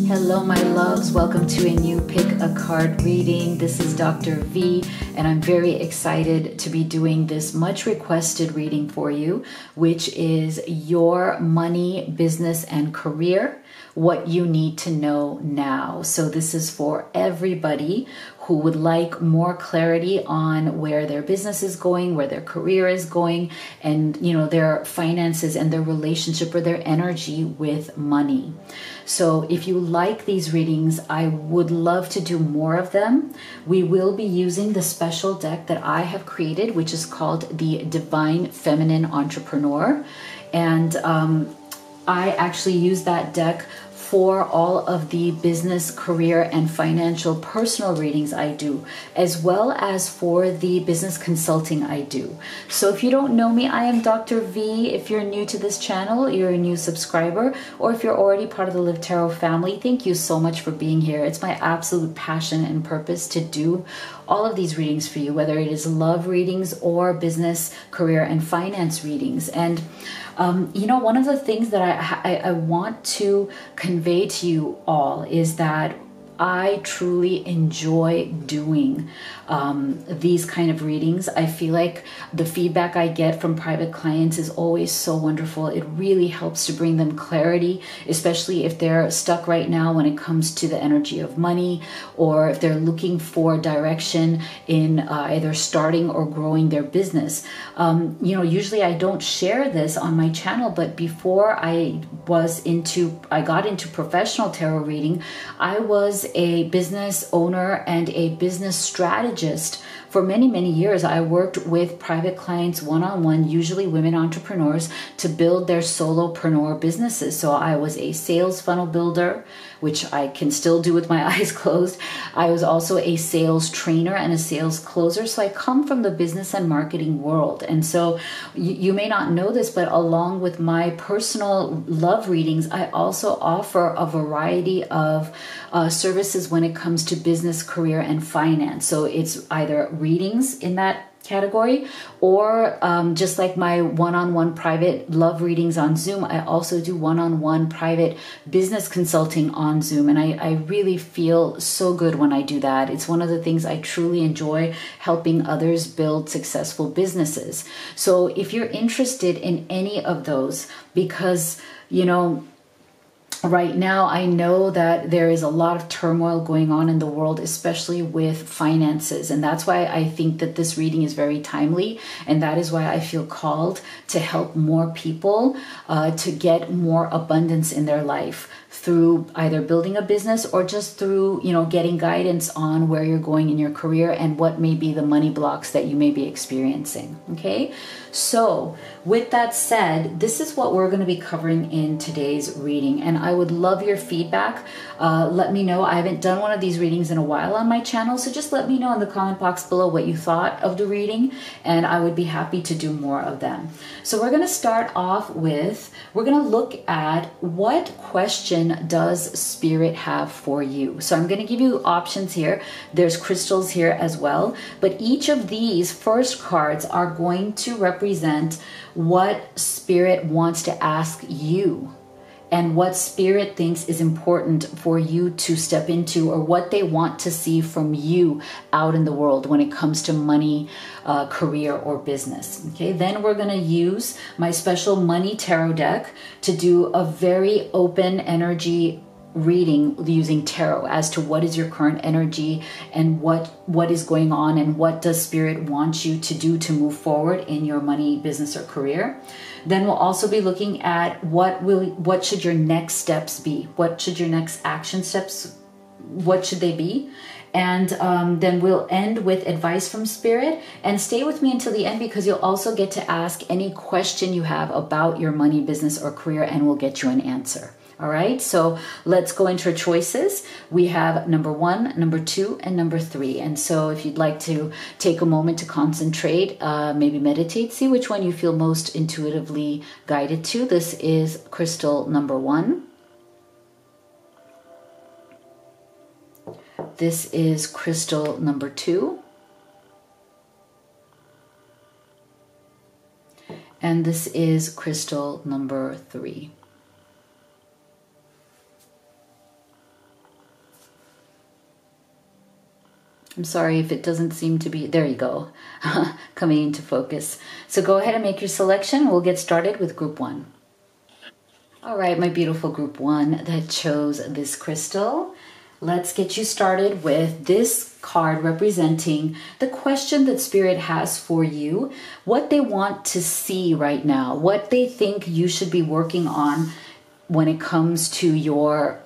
Hello, my loves. Welcome to a new Pick a Card reading. This is Dr. V, and I'm very excited to be doing this much requested reading for you, which is your money, business, and career, what you need to know now. So this is for everybody who would like more clarity on where their business is going, where their career is going, and their finances and their relationship or their energy with money. So if you like these readings, I would love to do more of them. We will be using the special deck that I have created, which is called the Divine Feminine Entrepreneur. And I actually use that deck for all of the business, career, and financial personal readings I do, as well as for the business consulting I do. So if you don't know me, I am Dr. V. If you're new to this channel, you're a new subscriber, or if you're already part of the Live Tarot family, thank you so much for being here. It's my absolute passion and purpose to do all of these readings for you, whether it is love readings or business, career, and finance readings. And one of the things that I want to convey to you all is that I truly enjoy doing these kind of readings. I feel like the feedback I get from private clients is always so wonderful. It really helps to bring them clarity, especially if they're stuck right now when it comes to the energy of money, or if they're looking for direction in either starting or growing their business. Usually I don't share this on my channel, but before I got into professional tarot reading, I was a business owner and a business strategist. For many, many years, I worked with private clients one-on-one, usually women entrepreneurs, to build their solopreneur businesses. So I was a sales funnel builder, which I can still do with my eyes closed. I was also a sales trainer and a sales closer. So I come from the business and marketing world. And so you may not know this, but along with my personal love readings, I also offer a variety of services when it comes to business, career, and finance. So it's either readings in that category, or just like my one-on-one private love readings on Zoom, I also do one-on-one private business consulting on Zoom. And I really feel so good when I do that. It's one of the things I truly enjoy, helping others build successful businesses. So if you're interested in any of those, because, right now, I know that there is a lot of turmoil going on in the world, especially with finances. And that's why I think that this reading is very timely. And that is why I feel called to help more people to get more abundance in their life through either building a business or just through, getting guidance on where you're going in your career and what may be the money blocks that you may be experiencing. Okay. So with that said, this is what we're going to be covering in today's reading. And I would love your feedback. Let me know. I haven't done one of these readings in a while on my channel. So just let me know in the comment box below what you thought of the reading, and I would be happy to do more of them. So we're going to start off with, we're going to look at what question does Spirit have for you. So I'm going to give you options here. There's crystals here as well, but each of these first cards are going to represent what Spirit wants to ask you, and what Spirit thinks is important for you to step into, or what they want to see from you out in the world when it comes to money, career, or business. Okay, then we're going to use my special money tarot deck to do a very open energy reading using tarot as to what is your current energy and what is going on, and what does Spirit want you to do to move forward in your money, business, or career. Then we'll also be looking at what should your next steps be? What should your next action steps, what should they be? And then we'll end with advice from Spirit. And stay with me until the end, because you'll also get to ask any question you have about your money, business, or career, and we'll get you an answer. All right, so let's go into our choices. We have number 1, number 2, and number 3. And so if you'd like to take a moment to concentrate, maybe meditate, see which one you feel most intuitively guided to. This is crystal number 1. This is crystal number 2. And this is crystal number 3. I'm sorry if it doesn't seem to be, there you go, coming into focus. So go ahead and make your selection. We'll get started with group 1. All right, my beautiful group 1 that chose this crystal. Let's get you started with this card representing the question that Spirit has for you, what they want to see right now, what they think you should be working on when it comes to your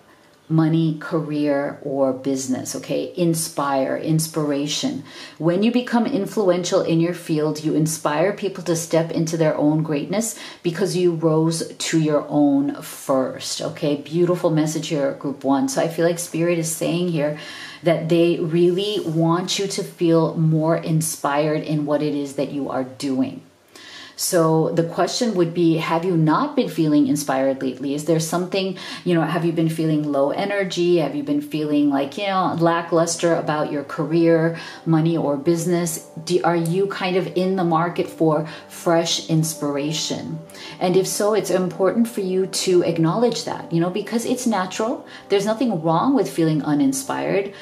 money, career, or business, okay? Inspire, inspiration. When you become influential in your field, you inspire people to step into their own greatness because you rose to your own first, okay? Beautiful message here, group 1. So I feel like Spirit is saying here that they really want you to feel more inspired in what it is that you are doing. So the question would be, have you not been feeling inspired lately? Is there something, have you been feeling low energy? Have you been feeling like, lackluster about your career, money, or business? Are you kind of in the market for fresh inspiration? And if so, it's important for you to acknowledge that, because it's natural. There's nothing wrong with feeling uninspired.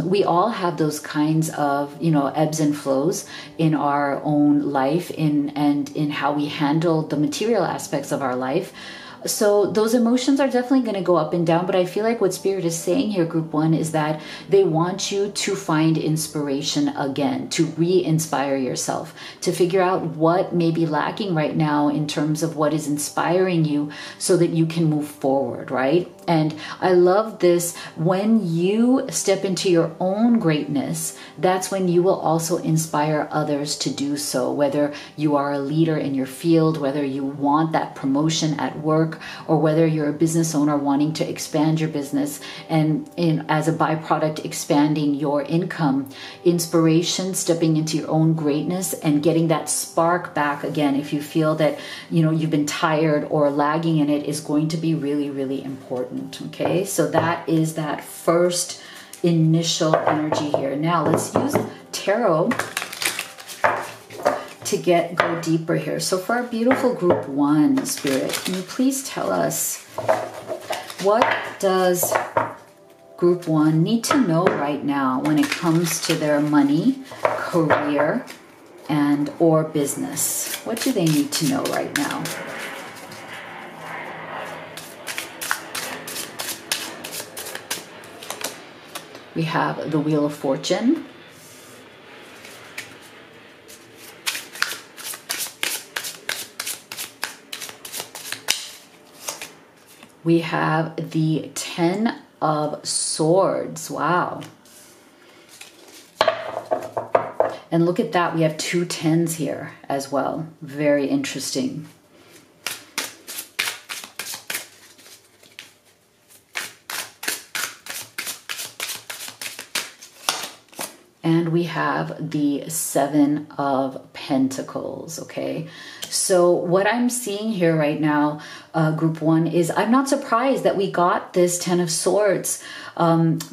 We all have those kinds of, ebbs and flows in our own life and in how we handle the material aspects of our life. So those emotions are definitely going to go up and down, but I feel like what Spirit is saying here, group 1, is that they want you to find inspiration again, to re-inspire yourself, to figure out what may be lacking right now in terms of what is inspiring you so that you can move forward, right? And I love this. When you step into your own greatness, that's when you will also inspire others to do so, whether you are a leader in your field, whether you want that promotion at work, or whether you're a business owner wanting to expand your business and as a byproduct expanding your income. Inspiration, stepping into your own greatness and getting that spark back again, if you feel that you've been tired or lagging in it, is going to be really, really important. Okay, so that is that first initial energy here. Now let's use tarot to go deeper here. So for our beautiful group 1, Spirit, can you please tell us, what does group 1 need to know right now when it comes to their money, career, and or business? What do they need to know right now? We have the Wheel of Fortune. We have the 10 of Swords. Wow. And look at that. We have 2 10s here as well. Very interesting. And we have the 7 of Pentacles, okay? So what I'm seeing here right now, group 1, is I'm not surprised that we got this 10 of Swords,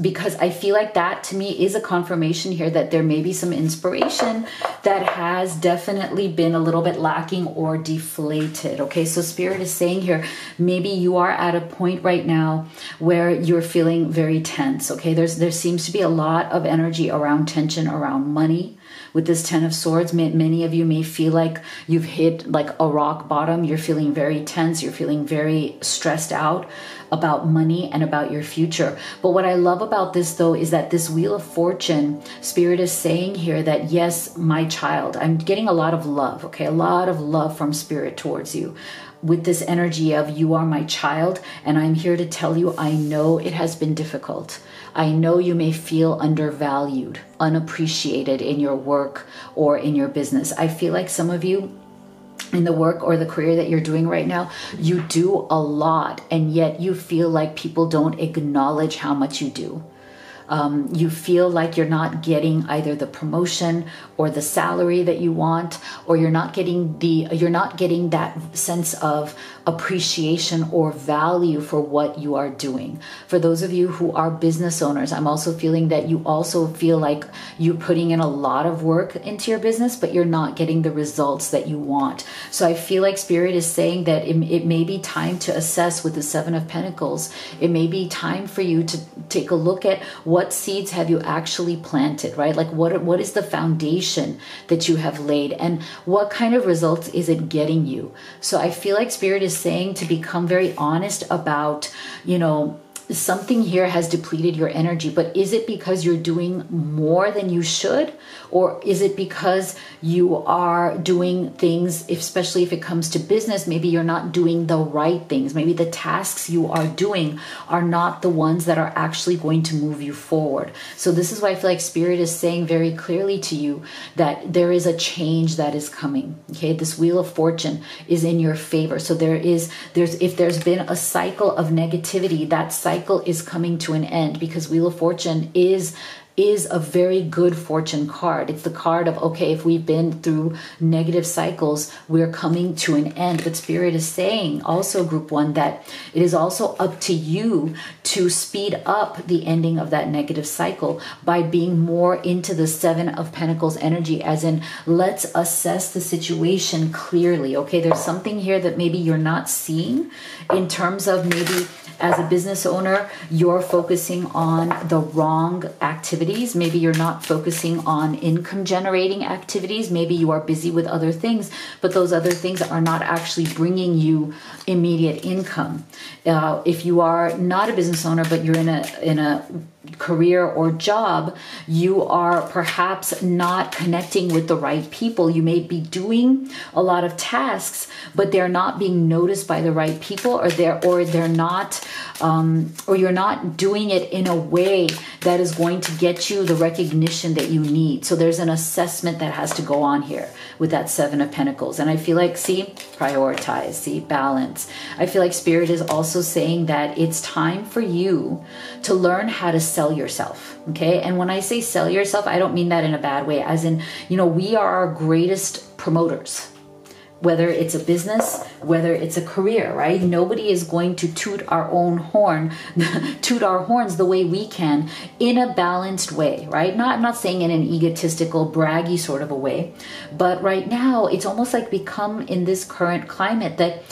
because I feel like that to me is a confirmation here that there may be some inspiration that has definitely been a little bit lacking or deflated, okay? So Spirit is saying here, maybe you are at a point right now where you're feeling very tense, okay? There seems to be a lot of energy around tension around money. With this 10 of Swords, many of you may feel like you've hit like a rock bottom. You're feeling very tense. You're feeling very stressed out about money and about your future. But what I love about this, though, is that this Wheel of Fortune, Spirit is saying here that, yes, my child, I'm getting a lot of love, okay? A lot of love from Spirit towards you. With this energy of you are my child, and I'm here to tell you, I know it has been difficult. I know you may feel undervalued, unappreciated in your work or in your business. I feel like some of you in the work or the career that you're doing right now, you do a lot, and yet you feel like people don't acknowledge how much you do. You feel like you're not getting either the promotion or the salary that you want, or you're not getting that sense of appreciation or value for what you are doing. For those of you who are business owners, I'm also feeling that you also feel like you're putting in a lot of work into your business, but you're not getting the results that you want. So I feel like Spirit is saying that it may be time to assess with the 7 of Pentacles. It may be time for you to take a look at What seeds have you actually planted, right? Like what is the foundation that you have laid, and what kind of results is it getting you? So I feel like Spirit is saying to become very honest about, something here has depleted your energy, but is it because you're doing more than you should? Or is it because you are doing things, especially if it comes to business, maybe you're not doing the right things. Maybe the tasks you are doing are not the ones that are actually going to move you forward. So this is why I feel like Spirit is saying very clearly to you that there is a change that is coming. Okay, this Wheel of Fortune is in your favor. So if there's been a cycle of negativity, that cycle is coming to an end, because Wheel of Fortune is a very good fortune card. It's the card of, okay, if we've been through negative cycles, we're coming to an end. But Spirit is saying also, Group 1, that it is also up to you to speed up the ending of that negative cycle by being more into the Seven of Pentacles energy, as in, let's assess the situation clearly. Okay, there's something here that maybe you're not seeing in terms of, maybe as a business owner, you're focusing on the wrong activities. Maybe you're not focusing on income generating activities. Maybe you are busy with other things, but those other things are not actually bringing you immediate income. If you are not a business owner, but you're in a career or job, you are perhaps not connecting with the right people. You may be doing a lot of tasks, but they're not being noticed by the right people, or you're not doing it in a way that is going to get you the recognition that you need. So there's an assessment that has to go on here with that Seven of Pentacles. And I feel like, prioritize, balance. I feel like Spirit is also saying that it's time for you to learn how to sell yourself. Okay. And when I say sell yourself, I don't mean that in a bad way, as in, we are our greatest promoters. Whether it's a business, whether it's a career, right? Nobody is going to toot our horns the way we can, in a balanced way, right? I'm not saying in an egotistical, braggy sort of a way, but right now it's almost like become, in this current climate, that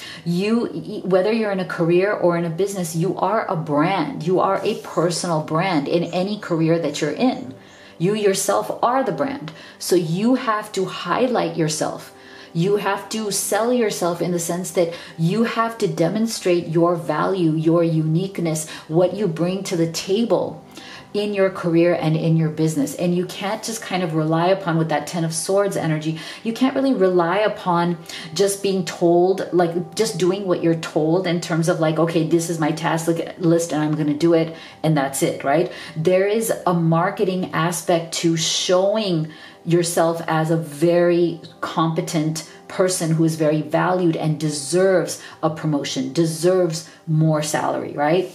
whether you're in a career or in a business, you are a brand. You are a personal brand in any career that you're in. You yourself are the brand. So you have to highlight yourself. You have to sell yourself, in the sense that you have to demonstrate your value, your uniqueness, what you bring to the table in your career and in your business. And you can't just kind of rely upon, with that Ten of Swords energy, you can't really rely upon just being told, like just doing what you're told, in terms of like, okay, this is my task list and I'm going to do it and that's it, right? There is a marketing aspect to showing yourself as a very competent person who is very valued and deserves a promotion, deserves more salary, right?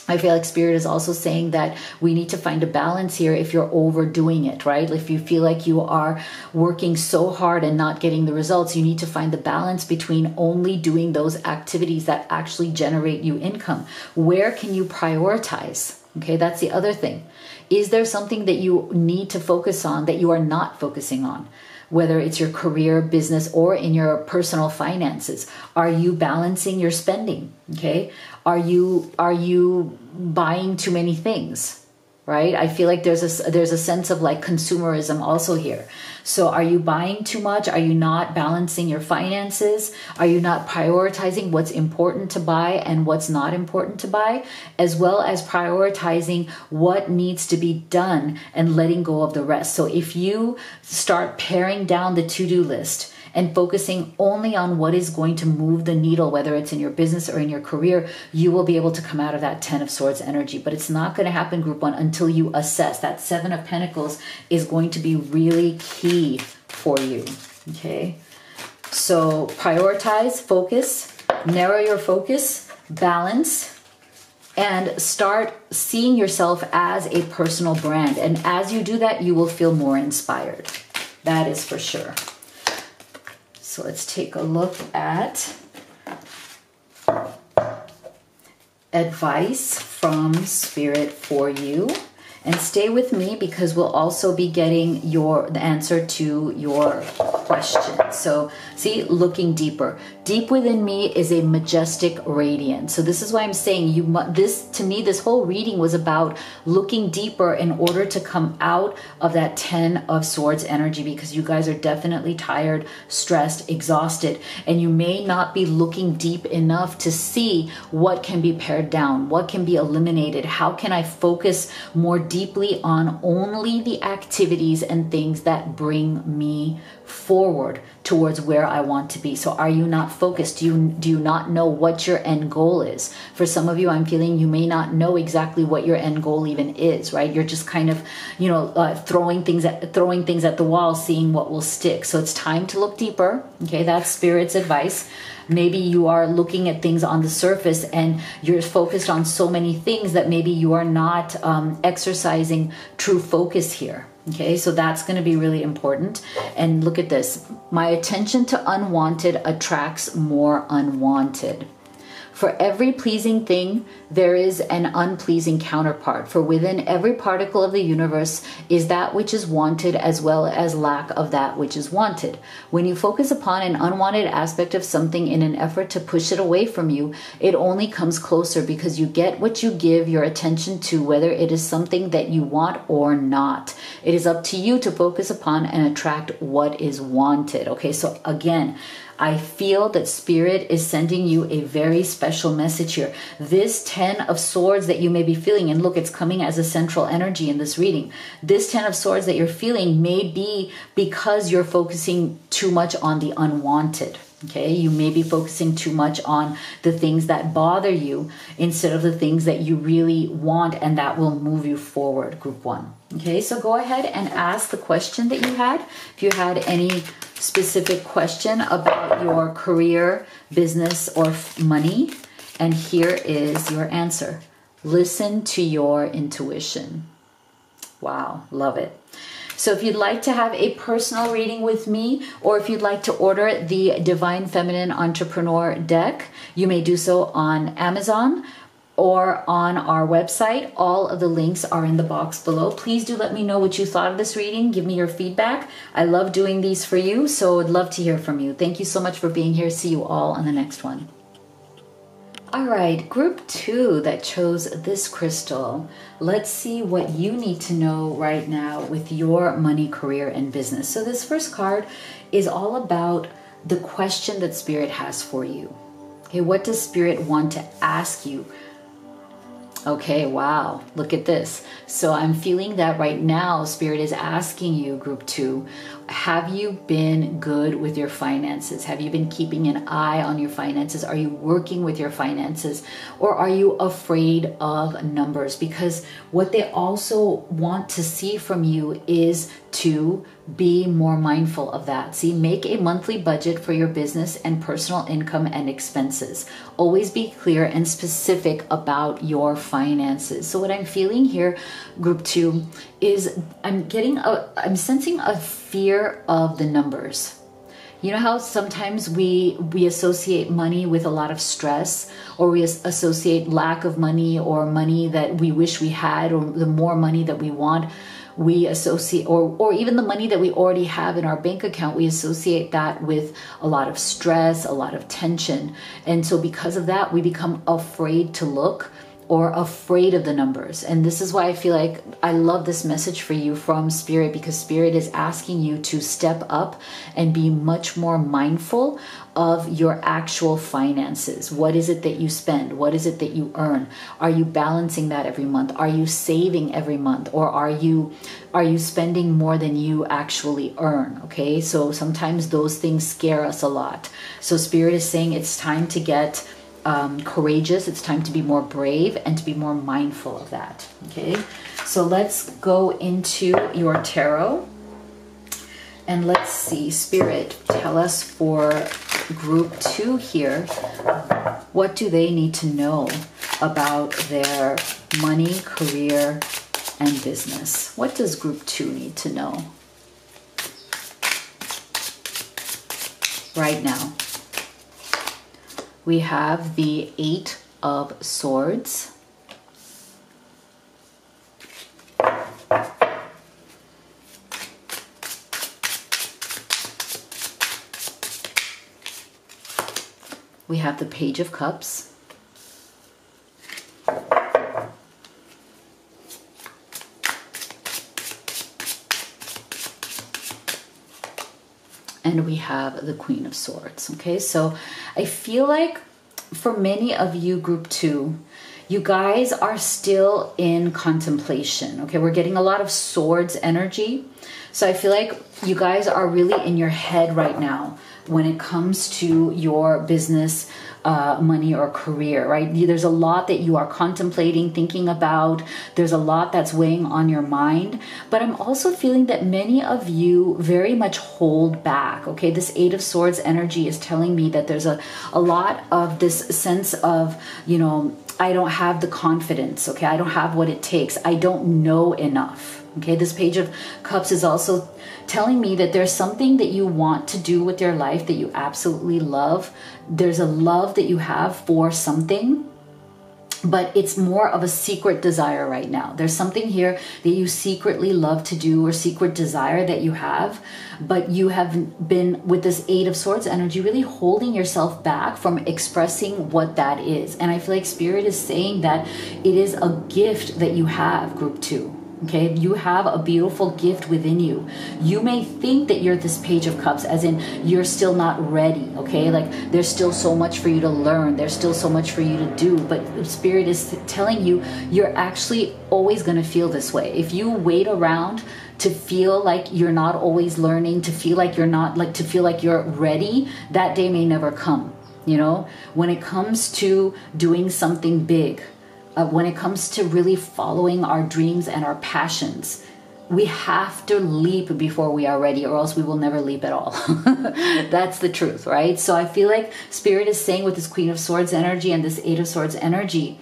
I feel like Spirit is also saying that we need to find a balance here if you're overdoing it, right? If you feel like you are working so hard and not getting the results, you need to find the balance between only doing those activities that actually generate you income. Where can you prioritize? Okay, that's the other thing. Is there something that you need to focus on that you are not focusing on? Whether it's your career, business, or in your personal finances. Are you balancing your spending? Okay. Are you buying too many things? Right? I feel like there's a sense of like consumerism also here. So are you buying too much? Are you not balancing your finances? Are you not prioritizing what's important to buy and what's not important to buy, as well as prioritizing what needs to be done and letting go of the rest? So if you start paring down the to-do list and focusing only on what is going to move the needle, whether it's in your business or in your career, you will be able to come out of that Ten of Swords energy. But it's not going to happen, Group 1, until you assess. That Seven of Pentacles is going to be really key for you. Okay. So prioritize, focus, narrow your focus, balance, and start seeing yourself as a personal brand. And as you do that, you will feel more inspired. That is for sure. So let's take a look at advice from Spirit for you. And stay with me because we'll also be getting the answer to your question. So see, looking deeper. Deep within me is a majestic radiance. So this is why I'm saying to me, this whole reading was about looking deeper in order to come out of that 10 of Swords energy, because you guys are definitely tired, stressed, exhausted, and you may not be looking deep enough to see what can be pared down, what can be eliminated, how can I focus more deeply on only the activities and things that bring me forward towards where I want to be. So are you not focused? Do you not know what your end goal is? For some of you, I'm feeling you may not know exactly what your end goal even is, right? You're just kind of, throwing things at the wall, seeing what will stick. So it's time to look deeper. Okay, that's Spirit's advice. Maybe you are looking at things on the surface and you're focused on so many things that maybe you are not exercising true focus here. Okay, so that's going to be really important. And look at this. My attention to unwanted attracts more unwanted. For every pleasing thing, there is an unpleasing counterpart. For within every particle of the universe is that which is wanted as well as lack of that which is wanted. When you focus upon an unwanted aspect of something in an effort to push it away from you, it only comes closer because you get what you give your attention to, whether it is something that you want or not. It is up to you to focus upon and attract what is wanted. Okay, so again, I feel that Spirit is sending you a very special message here. This 10 of Swords that you may be feeling, and look, it's coming as a central energy in this reading. This 10 of Swords that you're feeling may be because you're focusing too much on the unwanted. Okay, you may be focusing too much on the things that bother you instead of the things that you really want and that will move you forward, group 1. Okay, so go ahead and ask the question that you had. If you had any specific question about your career, business, or money, and here is your answer. Listen to your intuition. Wow, love it. So if you'd like to have a personal reading with me, or if you'd like to order the Divine Feminine Entrepreneur deck, you may do so on Amazon or on our website. All of the links are in the box below. Please do let me know what you thought of this reading. Give me your feedback. I love doing these for you, so I'd love to hear from you. Thank you so much for being here. See you all on the next one. All right, group 2 that chose this crystal. Let's see what you need to know right now with your money, career, and business. So this first card is all about the question that Spirit has for you. Okay, what does Spirit want to ask you? Okay, wow, look at this. So I'm feeling that right now Spirit is asking you, group 2, have you been good with your finances? Have you been keeping an eye on your finances? Are you working with your finances? Or are you afraid of numbers? Because what they also want to see from you is to be more mindful of that. See, make a monthly budget for your business and personal income and expenses. Always be clear and specific about your finances. So what I'm feeling here, group 2, is I'm sensing a fear of the numbers. You know how sometimes we associate money with a lot of stress, or we associate lack of money or money that we wish we had, or the more money that we want, we associate, or even the money that we already have in our bank account, we associate that with a lot of stress, a lot of tension. And so because of that, we become afraid to look, or afraid of the numbers. And this is why I feel like I love this message for you from Spirit, because Spirit is asking you to step up and be much more mindful of your actual finances. What is it that you spend? What is it that you earn? Are you balancing that every month? Are you saving every month? Or are you spending more than you actually earn? Okay, so sometimes those things scare us a lot. So Spirit is saying it's time to get courageous. It's time to be more brave and to be more mindful of that. Okay, so let's go into your tarot and let's see, Spirit, tell us for group 2 here, what do they need to know about their money, career, and business? What does group 2 need to know right now? We have the 8 of Swords. We have the Page of Cups. And we have the Queen of Swords. Okay, so I feel like for many of you, group 2, you guys are still in contemplation. Okay, we're getting a lot of swords energy. So I feel like you guys are really in your head right now when it comes to your business, money, or career, right? There's a lot that you are contemplating, thinking about. There's a lot that's weighing on your mind. But I'm also feeling that many of you very much hold back, okay? This Eight of Swords energy is telling me that there's a lot of this sense of, you know, I don't have the confidence, okay? I don't have what it takes. I don't know enough. Okay, this Page of Cups is also telling me that there's something that you want to do with your life that you absolutely love. There's a love that you have for something, but it's more of a secret desire right now. There's something here that you secretly love to do, or secret desire that you have, but you have been, with this Eight of Swords energy, really holding yourself back from expressing what that is. And I feel like Spirit is saying that it is a gift that you have, group 2. Okay, you have a beautiful gift within you. You may think that you're this Page of Cups, as in you're still not ready, okay? Like there's still so much for you to learn. There's still so much for you to do. But Spirit is telling you you're actually always going to feel this way. If you wait around to feel like you're not always learning, to feel like you're not, like to feel like you're ready, that day may never come. You know, when it comes to doing something big, when it comes to really following our dreams and our passions, we have to leap before we are ready, or else we will never leap at all. That's the truth, right? So I feel like Spirit is saying with this Queen of Swords energy and this Eight of Swords energy,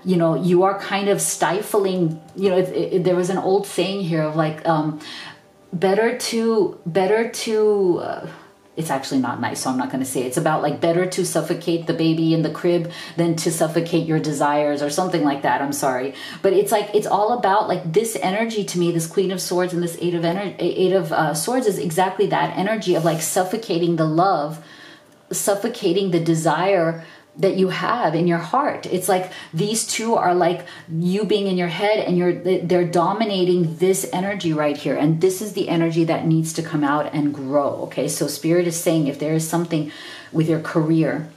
you know, you are kind of stifling, you know, there was an old saying here of like, better to it's actually not nice, so I'm not going to say it. It's about like better to suffocate the baby in the crib than to suffocate your desires, or something like that. I'm sorry. But it's like, it's all about like this energy to me, this Queen of Swords and this Eight of Swords is exactly that energy of like suffocating the love, suffocating the desire that you have in your heart. It's like these two are like you being in your head, and they're dominating this energy right here. And this is the energy that needs to come out and grow. Okay, so Spirit is saying if there is something with your career,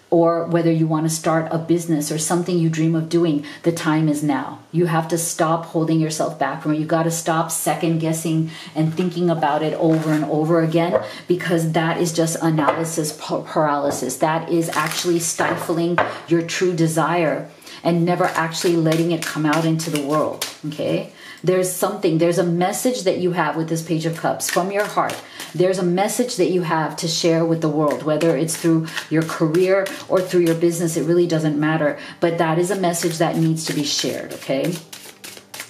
or whether you want to start a business or something you dream of doing, the time is now. You have to stop holding yourself back from it. You got to stop second guessing and thinking about it over and over again, because that is just analysis paralysis. That is actually stifling your true desire and never actually letting it come out into the world, okay? There's a message that you have with this Page of Cups from your heart. There's a message that you have to share with the world, whether it's through your career or through your business, it really doesn't matter. But that is a message that needs to be shared, okay?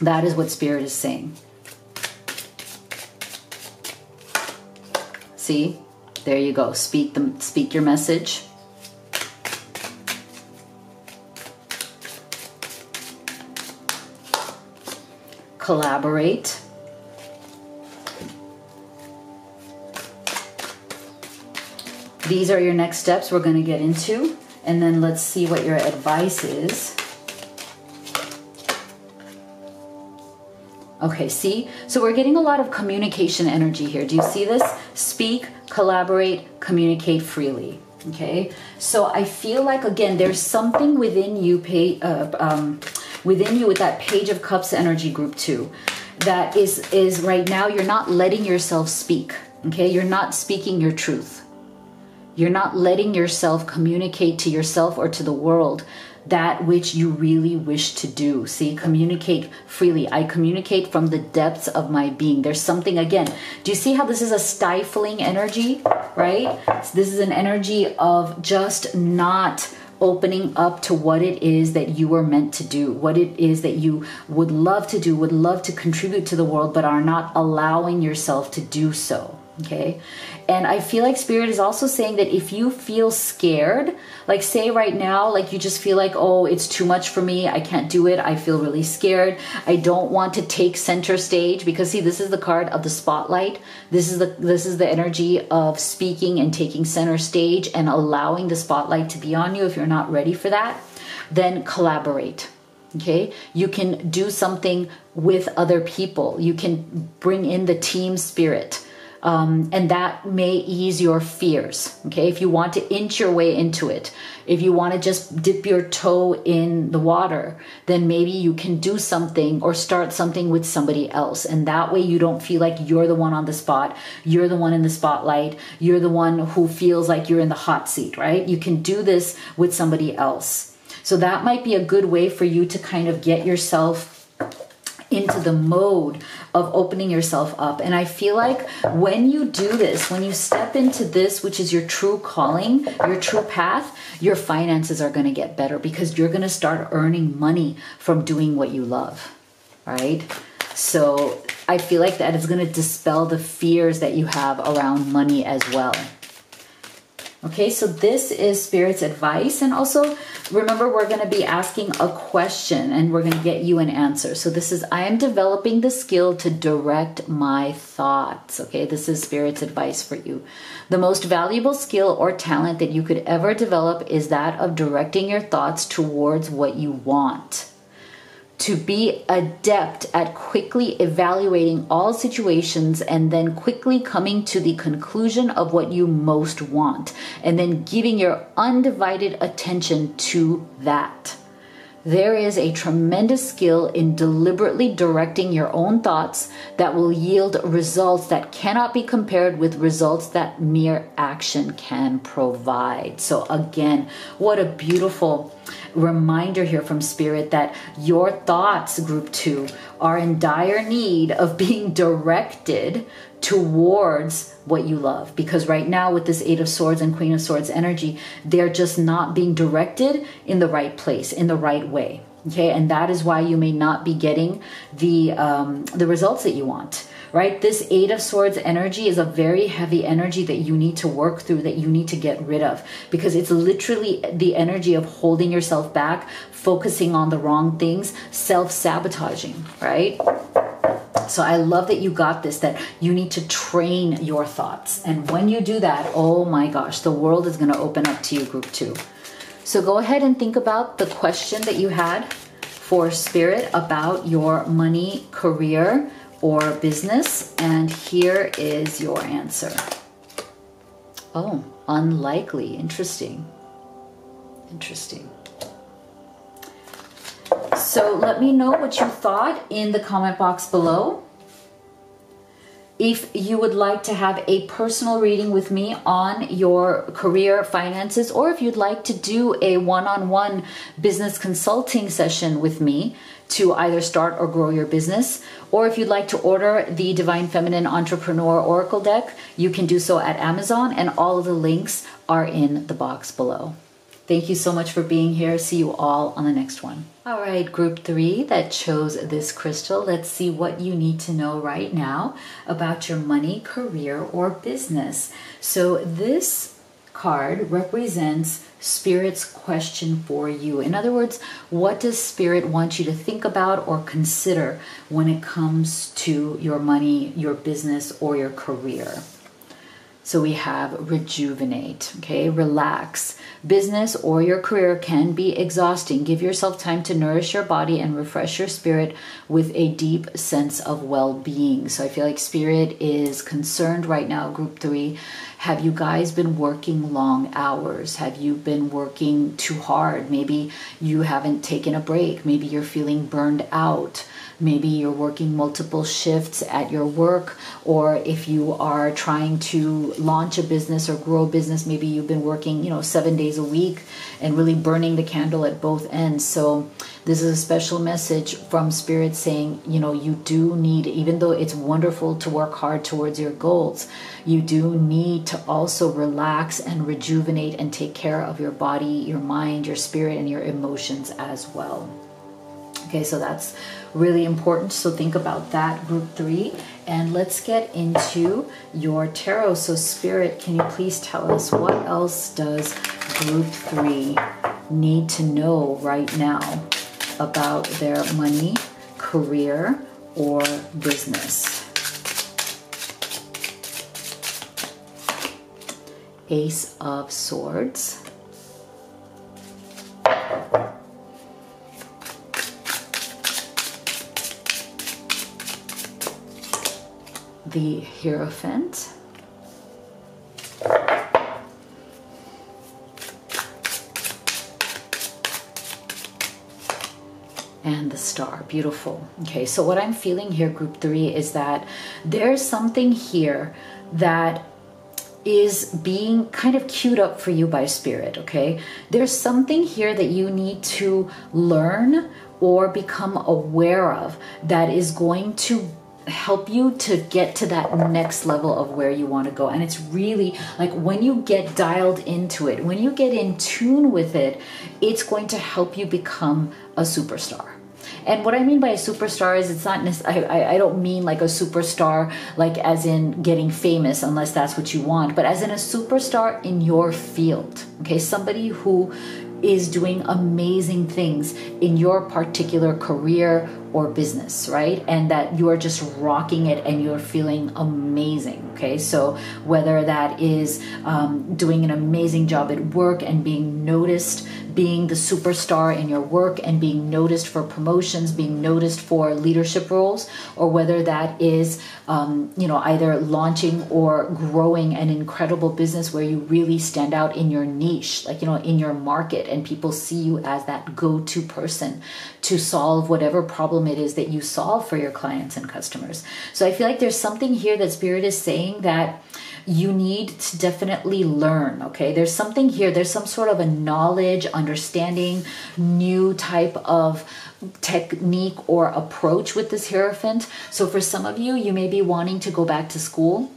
That is what Spirit is saying. See? There you go. Speak your message. Collaborate. These are your next steps we're going to get into, and then let's see what your advice is. Okay, see? So we're getting a lot of communication energy here. Do you see this? Speak, collaborate, communicate freely. Okay? So I feel like, again, there's something within you, within you with that Page of Cups energy, group 2, that is right now you're not letting yourself speak. Okay? You're not speaking your truth. You're not letting yourself communicate to yourself or to the world that which you really wish to do. See, communicate freely. I communicate from the depths of my being. There's something, again, do you see how this is a stifling energy, right? So this is an energy of just not opening up to what it is that you were meant to do, what it is that you would love to do, would love to contribute to the world, but are not allowing yourself to do so. Okay. And I feel like Spirit is also saying that if you feel scared, like say right now, like you just feel like, oh, it's too much for me. I can't do it. I feel really scared. I don't want to take center stage, because see, this is the card of the spotlight. This is the energy of speaking and taking center stage and allowing the spotlight to be on you. If you're not ready for that, then collaborate. Okay. You can do something with other people. You can bring in the team spirit. And that may ease your fears. Okay. If you want to inch your way into it, if you want to just dip your toe in the water, then maybe you can do something or start something with somebody else. And that way you don't feel like you're the one on the spot. You're the one in the spotlight. You're the one who feels like you're in the hot seat, right? You can do this with somebody else. So that might be a good way for you to kind of get yourself into the mode of opening yourself up. And I feel like when you do this, when you step into this, which is your true calling, your true path, your finances are going to get better, because you're going to start earning money from doing what you love, right? So I feel like that is going to dispel the fears that you have around money as well. Okay, so this is Spirit's advice. And also remember, we're going to be asking a question and we're going to get you an answer. So this is, I am developing the skill to direct my thoughts. Okay, this is Spirit's advice for you. The most valuable skill or talent that you could ever develop is that of directing your thoughts towards what you want. To be adept at quickly evaluating all situations and then quickly coming to the conclusion of what you most want, and then giving your undivided attention to that. There is a tremendous skill in deliberately directing your own thoughts that will yield results that cannot be compared with results that mere action can provide. So again, what a beautiful reminder here from Spirit that your thoughts, group 2, are in dire need of being directed towards what you love. Because right now with this 8 of Swords and Queen of Swords energy, they're just not being directed in the right place, in the right way. Okay, and that is why you may not be getting the results that you want. Right? This 8 of Swords energy is a very heavy energy that you need to work through, that you need to get rid of, because it's literally the energy of holding yourself back, focusing on the wrong things, self-sabotaging, right? So I love that you got this, that you need to train your thoughts. And when you do that, oh my gosh, the world is going to open up to you, group 2. So go ahead and think about the question that you had for Spirit about your money, career, or business, and here is your answer. Oh, unlikely. Interesting. Interesting. So let me know what you thought in the comment box below. If you would like to have a personal reading with me on your career, finances, or if you'd like to do a one-on-one business consulting session with me to either start or grow your business, or if you'd like to order the Divine Feminine Entrepreneur Oracle deck, you can do so at Amazon, and all of the links are in the box below. Thank you so much for being here. See you all on the next one. All right, group 3 that chose this crystal, let's see what you need to know right now about your money, career, or business. So this card represents Spirit's question for you. In other words, what does Spirit want you to think about or consider when it comes to your money, your business, or your career? So we have rejuvenate, okay? Relax. Business or your career can be exhausting. Give yourself time to nourish your body and refresh your spirit with a deep sense of well-being. So I feel like Spirit is concerned right now, group 3. Have you guys been working long hours? Have you been working too hard? Maybe you haven't taken a break. Maybe you're feeling burned out. Maybe you're working multiple shifts at your work, or if you are trying to launch a business or grow a business, maybe you've been working, 7 days a week and really burning the candle at both ends. So this is a special message from Spirit saying, you do need, even though it's wonderful to work hard towards your goals, you do need to also relax and rejuvenate and take care of your body, your mind, your spirit, and your emotions as well. Okay, so that's really important. So think about that, group 3. And let's get into your tarot. So Spirit, can you please tell us what else does group 3 need to know right now about their money, career, or business? Ace of Swords. The Hierophant. And the Star. Beautiful. Okay, so what I'm feeling here, group 3, is that there's something here that is being kind of queued up for you by Spirit, okay? There's something here that you need to learn or become aware of that is going to help you to get to that next level of where you want to go. And it's really like when you get dialed into it, when you get in tune with it, it's going to help you become a superstar. And what I mean by a superstar is it's not necessarily, I don't mean like a superstar like as in getting famous, unless that's what you want, but as in a superstar in your field, okay? Somebody who is doing amazing things in your particular career or business, right? And that you are just rocking it and you're feeling amazing, okay? So whether that is doing an amazing job at work and being noticed, being the superstar in your work and being noticed for promotions, being noticed for leadership roles, or whether that is, either launching or growing an incredible business where you really stand out in your niche, like, in your market, and people see you as that go-to person to solve whatever problem it is that you solve for your clients and customers. So I feel like there's something here that Spirit is saying that you need to definitely learn, okay? There's something here, there's some sort of a knowledge, understanding, new type of technique or approach with this Hierophant. So for some of you, you may be wanting to go back to school.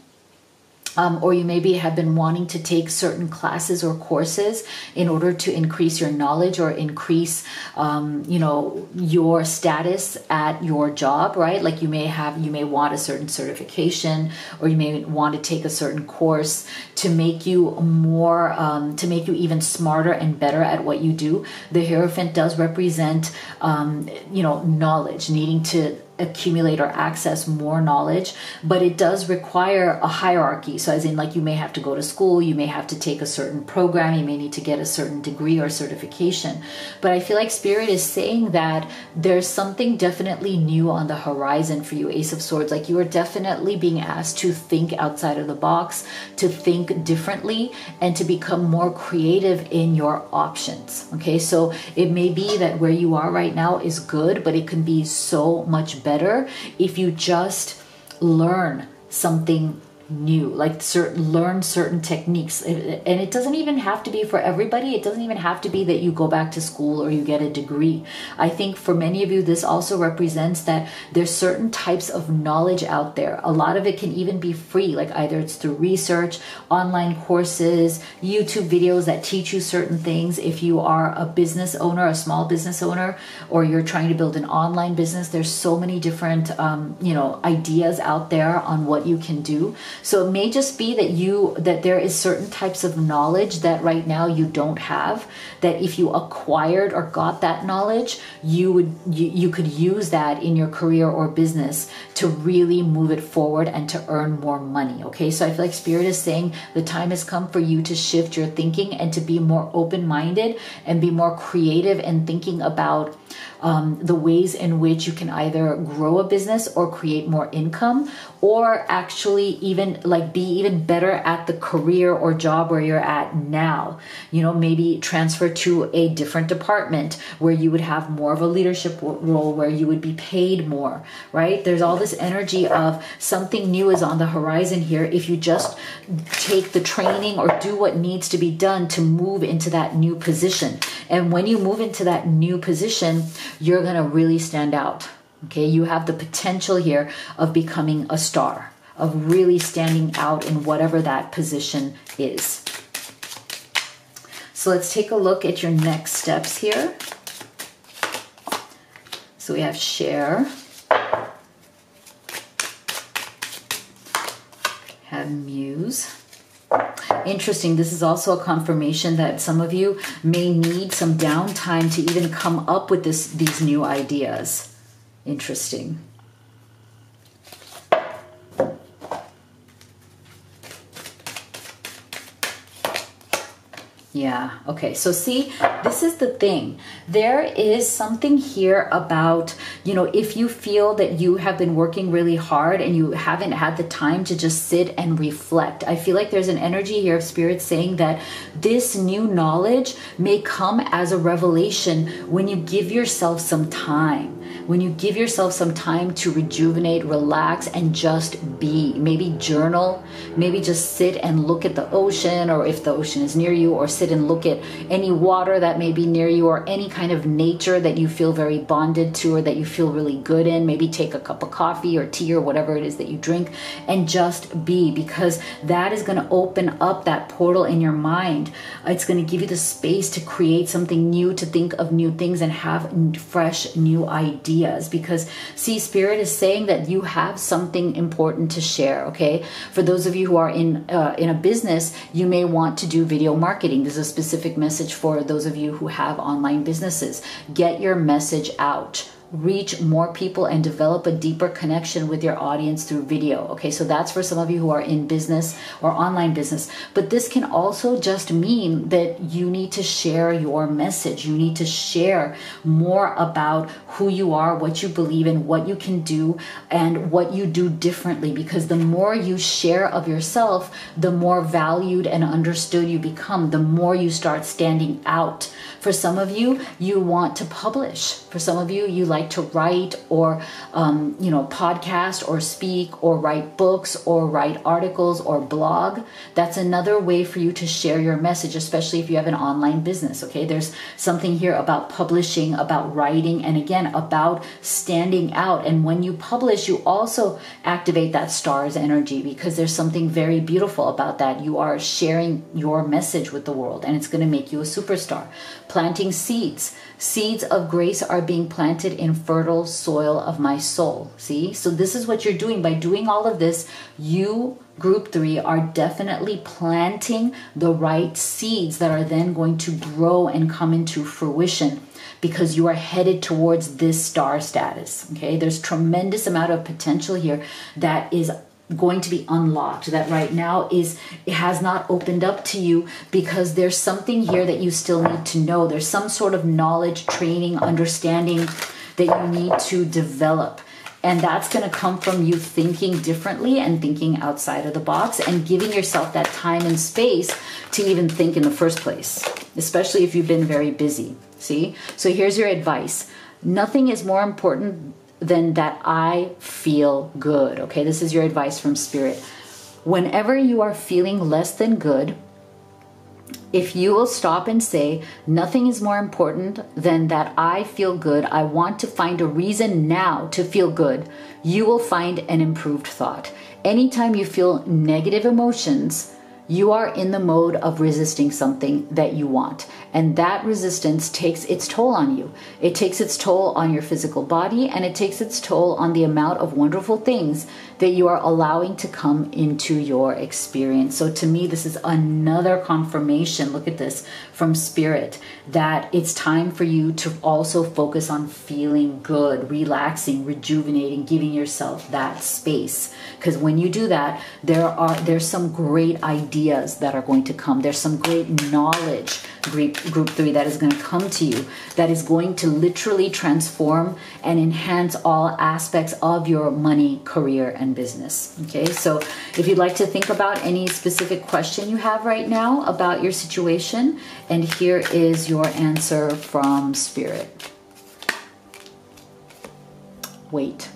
Or you maybe have been wanting to take certain classes or courses in order to increase your knowledge or increase, your status at your job, right? Like you may want a certain certification, or you may want to take a certain course to make you more, to make you even smarter and better at what you do. The Hierophant does represent, knowledge, needing to accumulate or access more knowledge, but it does require a hierarchy. So as in, like, you may have to go to school, you may have to take a certain program, you may need to get a certain degree or certification. But I feel like Spirit is saying that there's something definitely new on the horizon for you, Ace of Swords. Like, you are definitely being asked to think outside of the box, to think differently, and to become more creative in your options. Okay, so it may be that where you are right now is good, but it can be so much better if you just learn something new, like learn certain techniques. And it doesn't even have to be for everybody. It doesn't even have to be that you go back to school or you get a degree. I think for many of you, this also represents that there's certain types of knowledge out there. A lot of it can even be free, like either it's through research, online courses, YouTube videos that teach you certain things. If you are a business owner, a small business owner, or you're trying to build an online business, there's so many different ideas out there on what you can do. So it may just be that there is certain types of knowledge that right now you don't have, that if you acquired or got that knowledge, you could use that in your career or business to really move it forward and to earn more money. Okay, so I feel like Spirit is saying the time has come for you to shift your thinking and to be more open-minded and be more creative in thinking about the ways in which you can either grow a business or create more income, or actually even be even better at the career or job where you're at now. Maybe transfer to a different department where you would have more of a leadership role, where you would be paid more, right? There's all this energy of something new is on the horizon here if you just take the training or do what needs to be done to move into that new position. And when you move into that new position, you're going to really stand out. Okay, you have the potential here of becoming a star, of really standing out in whatever that position is. So let's take a look at your next steps here. So we have share, have muse. Interesting. This is also a confirmation that some of you may need some downtime to even come up with these new ideas. Interesting. Yeah, okay. So see, this is the thing. There is something here about, you know, if you feel that you have been working really hard and you haven't had the time to just sit and reflect, I feel like there's an energy here of Spirit saying that this new knowledge may come as a revelation when you give yourself some time. When you give yourself some time to rejuvenate, relax, and just be. Maybe journal, maybe just sit and look at the ocean, or if the ocean is near you, or sit and look at any water that may be near you, or any kind of nature that you feel very bonded to or that you feel really good in. Maybe take a cup of coffee or tea or whatever it is that you drink and just be, because that is going to open up that portal in your mind. It's going to give you the space to create something new, to think of new things and have fresh new ideas. Because see, Spirit is saying that you have something important to share. Okay, for those of you who are in a business, you may want to do video marketing. This is a specific message for those of you who have online businesses. Get your message out. Reach more people and develop a deeper connection with your audience through video. Okay, so that's for some of you who are in business or online business. But this can also just mean that you need to share your message. You need to share more about who you are, what you believe in, what you can do, and what you do differently. Because the more you share of yourself, the more valued and understood you become, the more you start standing out. For some of you, you want to publish. For some of you, you like to write or, podcast or speak or write books or write articles or blog. That's another way for you to share your message, especially if you have an online business. Okay, there's something here about publishing, about writing, and again, about standing out. And when you publish, you also activate that star's energy, because there's something very beautiful about that. You are sharing your message with the world, and it's going to make you a superstar. Planting seeds. Seeds of grace are being planted in fertile soil of my soul. See? So this is what you're doing. By doing all of this, you, group 3, are definitely planting the right seeds that are then going to grow and come into fruition, because you are headed towards this star status. Okay? There's tremendous amount of potential here that is going to be unlocked, that right now it has not opened up to you, because there's something here that you still need to know. There's some sort of knowledge, training, understanding that you need to develop. And that's going to come from you thinking differently and thinking outside of the box and giving yourself that time and space to even think in the first place, especially if you've been very busy. See? So here's your advice. Nothing is more important than that I feel good. Okay, this is your advice from Spirit. Whenever you are feeling less than good, if you will stop and say, nothing is more important than that I feel good, I want to find a reason now to feel good, you will find an improved thought. Anytime you feel negative emotions, you are in the mode of resisting something that you want. And that resistance takes its toll on you. It takes its toll on your physical body, and it takes its toll on the amount of wonderful things that you are allowing to come into your experience. So to me, this is another confirmation, look at this, from Spirit, that it's time for you to also focus on feeling good, relaxing, rejuvenating, giving yourself that space. Because when you do that, there's some great ideas that are going to come. There's some great knowledge, group 3, that is going to come to you, that is going to literally transform and enhance all aspects of your money, career, and business. Okay, so if you'd like to think about any specific question you have right now about your situation, and here is your answer from Spirit. Wait.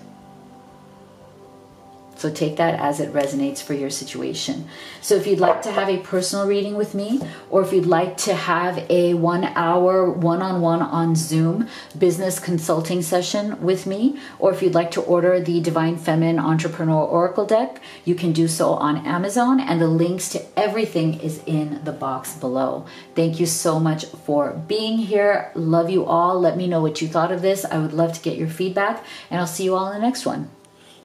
So take that as it resonates for your situation. So if you'd like to have a personal reading with me, or if you'd like to have a 1 hour one-on-one on Zoom business consulting session with me, or if you'd like to order the Divine Feminine Entrepreneur Oracle deck, you can do so on Amazon, and the links to everything is in the box below. Thank you so much for being here. Love you all. Let me know what you thought of this. I would love to get your feedback, and I'll see you all in the next one.